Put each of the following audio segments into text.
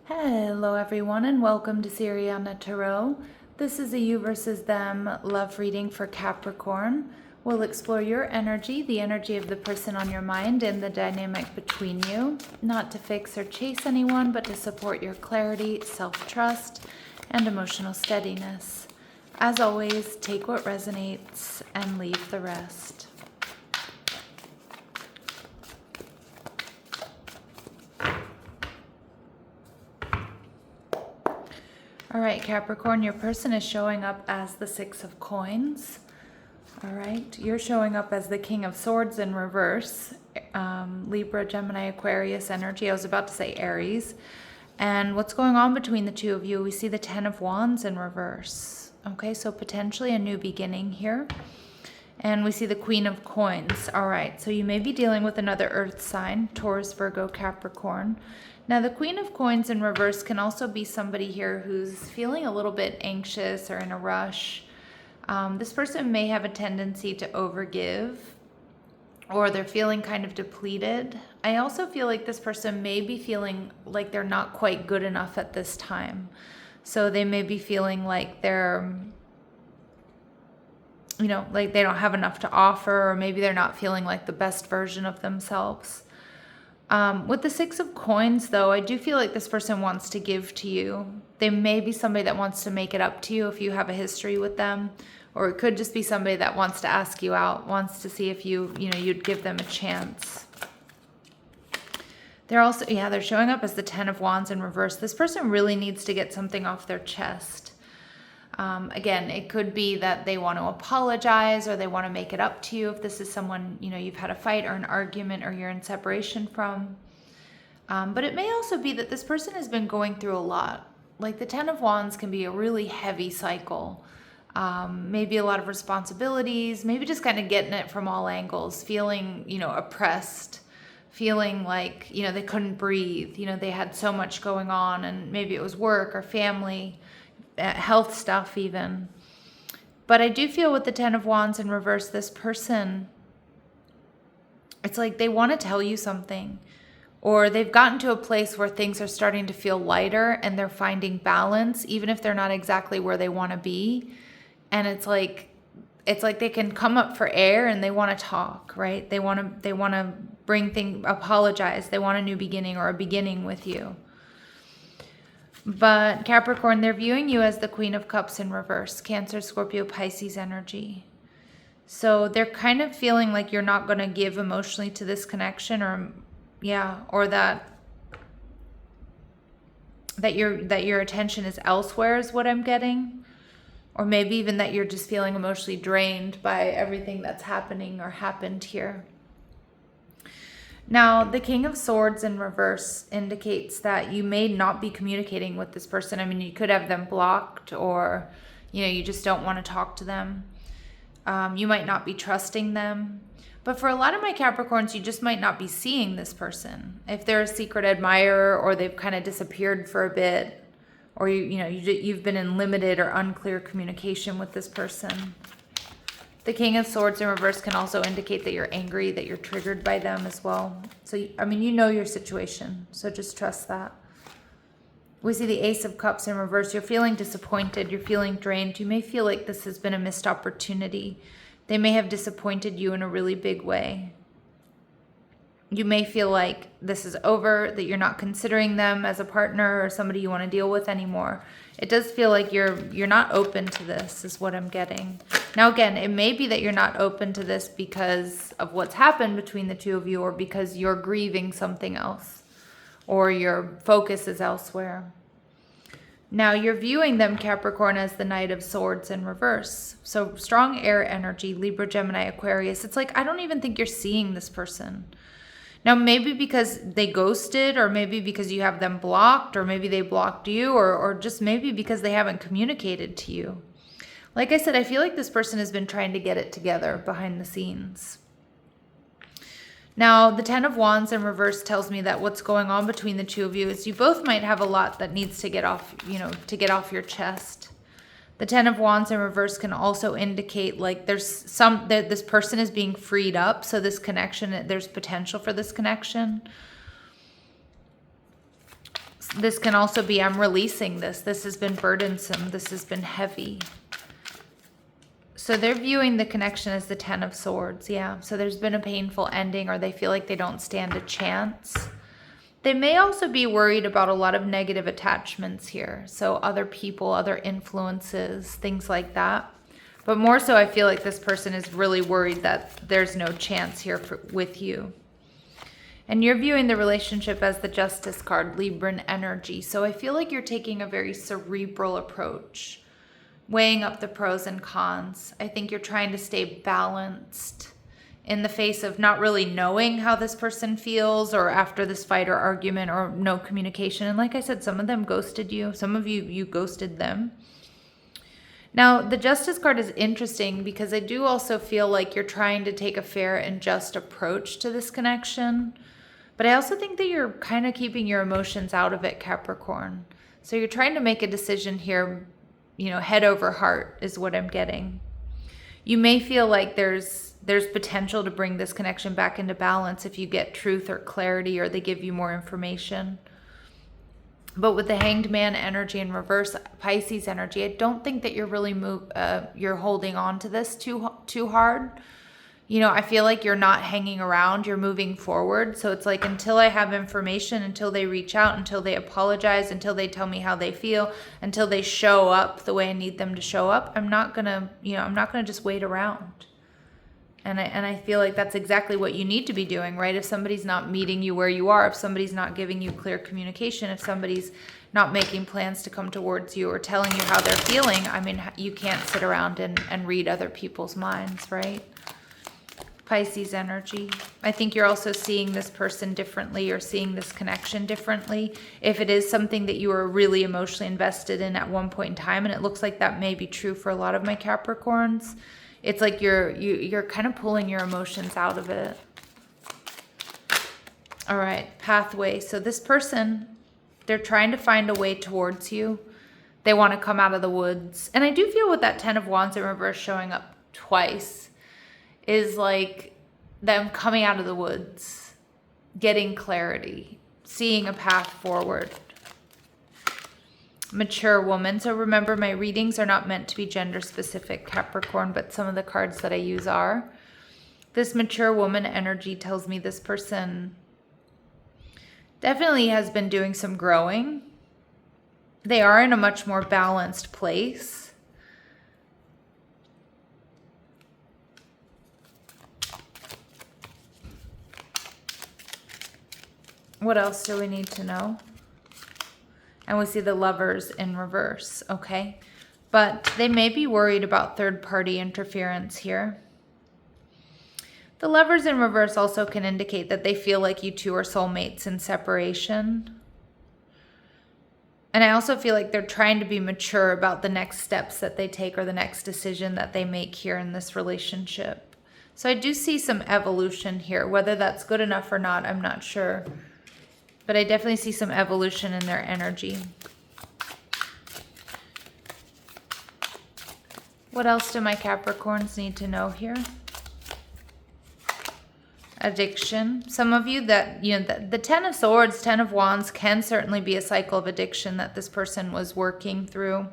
Hello everyone and welcome to Siriana Tarot. This is a you versus them love reading for Capricorn. We'll explore your energy, the energy of the person on your mind, and the dynamic between you. Not to fix or chase anyone, but to support your clarity, self-trust, and emotional steadiness. As always, take what resonates and leave the rest. All right, Capricorn, your person is showing up as the Six of Coins. All right, you're showing up as the King of Swords in reverse. Libra, Gemini, Aquarius energy. I was about to say Aries. And what's going on between the two of you? We see the Ten of Wands in reverse. Okay, so potentially a new beginning here. And we see the Queen of Coins. All right, so you may be dealing with another earth sign, Taurus, Virgo, Capricorn. Now, the Queen of Coins in reverse can also be somebody here who's feeling a little bit anxious or in a rush. This person may have a tendency to overgive, or they're feeling kind of depleted. I also feel like this person may be feeling like they're not quite good enough at this time. So they may be feeling like they're, like they don't have enough to offer, or maybe they're not feeling like the best version of themselves. With the Six of Coins, though, I do feel like this person wants to give to you. They may be somebody that wants to make it up to you if you have a history with them, or it could just be somebody that wants to ask you out, wants to see if you'd give them a chance. They're also, they're showing up as the Ten of Wands in reverse. This person really needs to get something off their chest. Again, it could be that they want to apologize or they want to make it up to you if this is someone, you've had a fight or an argument or you're in separation from. But it may also be that this person has been going through a lot. Like the Ten of Wands can be a really heavy cycle. Maybe a lot of responsibilities, maybe just kind of getting it from all angles, feeling, oppressed, feeling like, they couldn't breathe. They had so much going on, and maybe it was work or family, health stuff even. But I do feel with the Ten of Wands in reverse, this person, it's like they want to tell you something, or they've gotten to a place where things are starting to feel lighter and they're finding balance, even if they're not exactly where they want to be. And it's like they can come up for air and they want to talk, right? They want to apologize. They want a new beginning or a beginning with you. But Capricorn, they're viewing you as the Queen of Cups in reverse, Cancer, Scorpio, Pisces energy. So they're kind of feeling like you're not going to give emotionally to this connection, or that your attention is elsewhere is what I'm getting. Or maybe even that you're just feeling emotionally drained by everything that's happening or happened here. Now, the King of Swords in reverse indicates that you may not be communicating with this person. I mean, you could have them blocked, or, you just don't want to talk to them. You might not be trusting them. But for a lot of my Capricorns, you just might not be seeing this person. If they're a secret admirer, or they've kind of disappeared for a bit, or you've been in limited or unclear communication with this person. The King of Swords in reverse can also indicate that you're angry, that you're triggered by them as well. So, you know your situation, so just trust that. We see the Ace of Cups in reverse. You're feeling disappointed. You're feeling drained. You may feel like this has been a missed opportunity. They may have disappointed you in a really big way. You may feel like this is over, that you're not considering them as a partner or somebody you want to deal with anymore. It does feel like you're not open to this, is what I'm getting. Now, again, it may be that you're not open to this because of what's happened between the two of you, or because you're grieving something else, or your focus is elsewhere. Now, you're viewing them, Capricorn, as the Knight of Swords in reverse. So strong air energy, Libra, Gemini, Aquarius. It's like, I don't even think you're seeing this person. Now, maybe because they ghosted, or maybe because you have them blocked, or maybe they blocked you, or just maybe because they haven't communicated to you. Like I said, I feel like this person has been trying to get it together behind the scenes. Now, the Ten of Wands in reverse tells me that what's going on between the two of you is you both might have a lot that needs to get off, to get off your chest. The Ten of Wands in reverse can also indicate like this person is being freed up. So this connection, there's potential for this connection. This can also be, I'm releasing this. This has been burdensome. This has been heavy. So they're viewing the connection as the Ten of Swords. Yeah. So there's been a painful ending, or they feel like they don't stand a chance. They may also be worried about a lot of negative attachments here. So other people, other influences, things like that. But more so, I feel like this person is really worried that there's no chance here with you. And you're viewing the relationship as the Justice card, Libran energy. So I feel like you're taking a very cerebral approach, weighing up the pros and cons. I think you're trying to stay balanced in the face of not really knowing how this person feels, or after this fight or argument or no communication. And like I said, some of them ghosted you. Some of you ghosted them. Now, the Justice card is interesting because I do also feel like you're trying to take a fair and just approach to this connection. But I also think that you're kind of keeping your emotions out of it, Capricorn. So you're trying to make a decision here, you know, head over heart is what I'm getting. You may feel like there's potential to bring this connection back into balance if you get truth or clarity, or they give you more information. But with the Hanged Man energy in reverse, Pisces energy, I don't think that you're really you're holding on to this too hard. You know, I feel like you're not hanging around, you're moving forward. So it's like, until I have information, until they reach out, until they apologize, until they tell me how they feel, until they show up the way I need them to show up, I'm not gonna just wait around. And I feel like that's exactly what you need to be doing, right? If somebody's not meeting you where you are, if somebody's not giving you clear communication, if somebody's not making plans to come towards you or telling you how they're feeling, I mean, you can't sit around and read other people's minds, right? Pisces energy. I think you're also seeing this person differently, or seeing this connection differently. If it is something that you were really emotionally invested in at one point in time, and it looks like that may be true for a lot of my Capricorns, it's like you're kind of pulling your emotions out of it. All right, pathway. So this person, they're trying to find a way towards you. They want to come out of the woods. And I do feel with that 10 of Wands in reverse showing up twice is like them coming out of the woods, getting clarity, seeing a path forward. Mature woman. So remember, my readings are not meant to be gender specific, Capricorn, but some of the cards that I use are. This mature woman energy tells me this person definitely has been doing some growing. They are in a much more balanced place. What else do we need to know? And we see the Lovers in reverse, okay? But they may be worried about third-party interference here. The Lovers in reverse also can indicate that they feel like you two are soulmates in separation. And I also feel like they're trying to be mature about the next steps that they take, or the next decision that they make here in this relationship. So I do see some evolution here. Whether that's good enough or not, I'm not sure. But I definitely see some evolution in their energy. What else do my Capricorns need to know here? Addiction. Some of you that, the 10 of Swords, 10 of Wands can certainly be a cycle of addiction that this person was working through.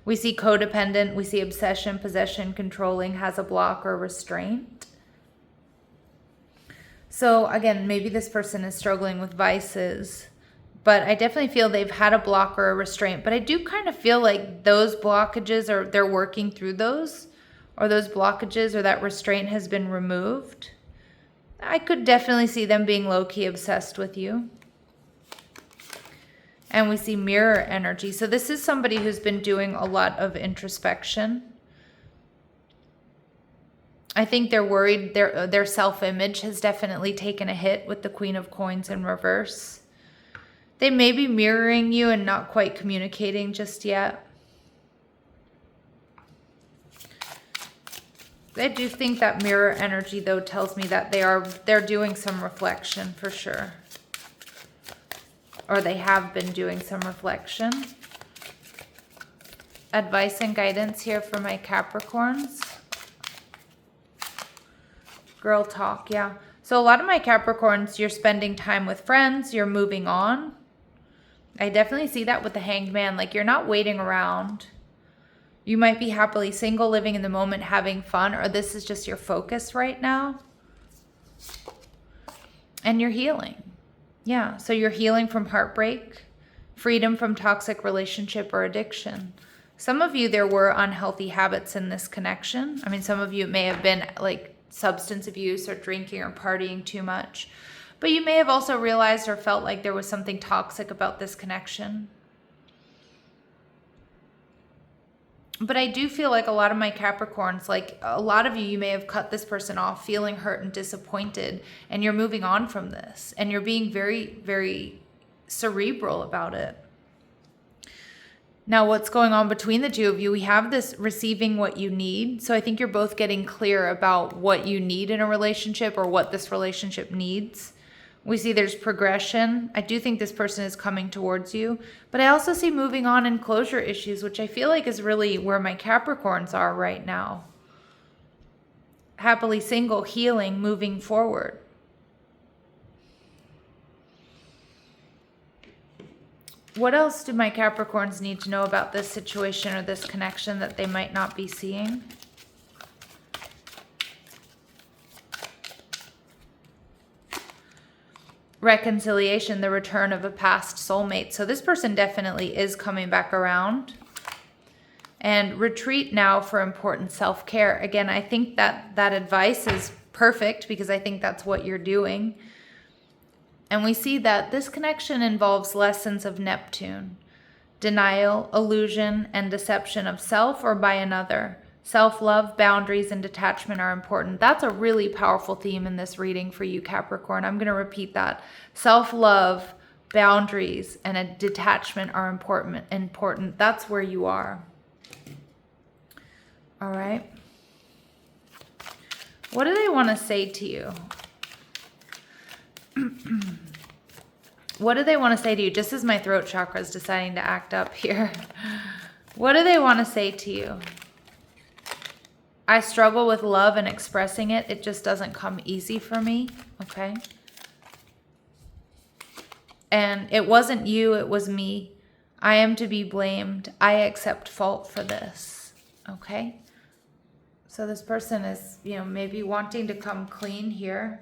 We see codependent, we see obsession, possession, controlling, has a block or restraint. So again, maybe this person is struggling with vices, but I definitely feel they've had a block or a restraint. But I do kind of feel like those blockages, or they're working through those, or those blockages or that restraint has been removed. I could definitely see them being low-key obsessed with you. And we see mirror energy. So this is somebody who's been doing a lot of introspection. I think they're worried. Their self-image has definitely taken a hit with the Queen of Coins in reverse. They may be mirroring you and not quite communicating just yet. I do think that mirror energy, though, tells me that they're doing some reflection for sure. Or they have been doing some reflection. Advice and guidance here for my Capricorns. Girl talk, yeah. So a lot of my Capricorns, you're spending time with friends, you're moving on. I definitely see that with the Hanged Man. Like, you're not waiting around. You might be happily single, living in the moment, having fun, or this is just your focus right now. And you're healing. Yeah, so you're healing from heartbreak, freedom from toxic relationship or addiction. Some of you, there were unhealthy habits in this connection. I mean, some of you, it may have been like substance abuse or drinking or partying too much. But you may have also realized or felt like there was something toxic about this connection. But I do feel like a lot of my Capricorns, like a lot of you may have cut this person off feeling hurt and disappointed, and you're moving on from this, and you're being very, very cerebral about it. Now, what's going on between the two of you, we have this receiving what you need. So I think you're both getting clear about what you need in a relationship or what this relationship needs. We see there's progression. I do think this person is coming towards you, but I also see moving on and closure issues, which I feel like is really where my Capricorns are right now. Happily single, healing, moving forward. What else do my Capricorns need to know about this situation or this connection that they might not be seeing? Reconciliation, the return of a past soulmate. So this person definitely is coming back around. And retreat now for important self-care. Again, I think that advice is perfect because I think that's what you're doing. And we see that this connection involves lessons of Neptune, denial, illusion, and deception of self or by another. Self-love, boundaries, and detachment are important. That's a really powerful theme in this reading for you, Capricorn. I'm going to repeat that. Self-love, boundaries, and a detachment are important. That's where you are. All right. What do they want to say to you? What do they want to say to you? Just as my throat chakra is deciding to act up here. What do they want to say to you? I struggle with love and expressing it. It just doesn't come easy for me. Okay. And it wasn't you, it was me. I am to be blamed. I accept fault for this. Okay. So this person is, maybe wanting to come clean here.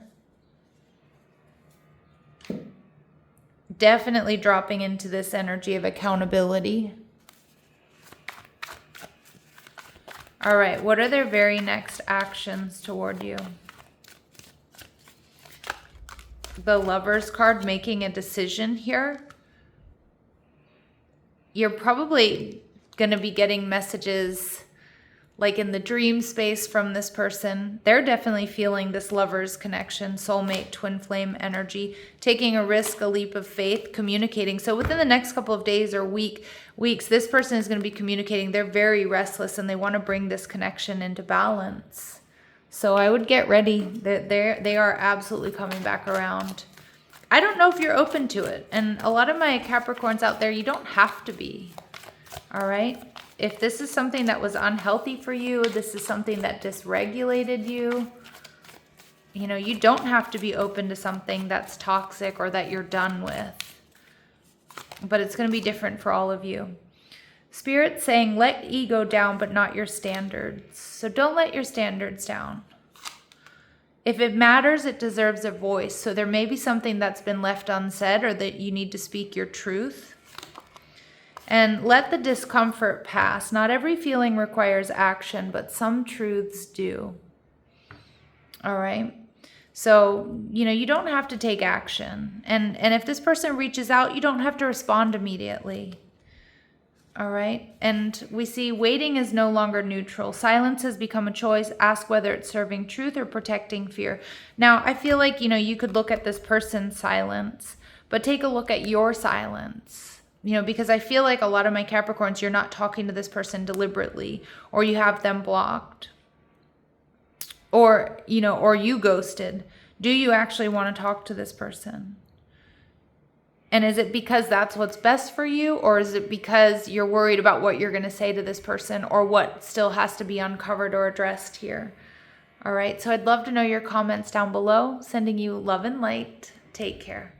Definitely dropping into this energy of accountability. All right, what are their very next actions toward you? The Lovers card, making a decision here. You're probably going to be getting messages like in the dream space from this person. They're definitely feeling this Lovers connection, soulmate, twin flame energy, taking a risk, a leap of faith, communicating. So within the next couple of days or weeks, this person is going to be communicating. They're very restless and they want to bring this connection into balance. So I would get ready. They are absolutely coming back around. I don't know if you're open to it. And a lot of my Capricorns out there, you don't have to be. All right? If this is something that was unhealthy for you, this is something that dysregulated you, you don't have to be open to something that's toxic or that you're done with. But it's going to be different for all of you. Spirit's saying, let ego down, but not your standards. So don't let your standards down. If it matters, it deserves a voice. So there may be something that's been left unsaid or that you need to speak your truth. And let the discomfort pass. Not every feeling requires action, but some truths do. All right? So, you don't have to take action. And if this person reaches out, you don't have to respond immediately. All right? And we see waiting is no longer neutral. Silence has become a choice. Ask whether it's serving truth or protecting fear. Now, I feel like, you could look at this person's silence, but take a look at your silence. Because I feel like a lot of my Capricorns, you're not talking to this person deliberately, or you have them blocked, or you ghosted. Do you actually want to talk to this person? And is it because that's what's best for you, or is it because you're worried about what you're going to say to this person or what still has to be uncovered or addressed here? All right. So I'd love to know your comments down below. Sending you love and light. Take care.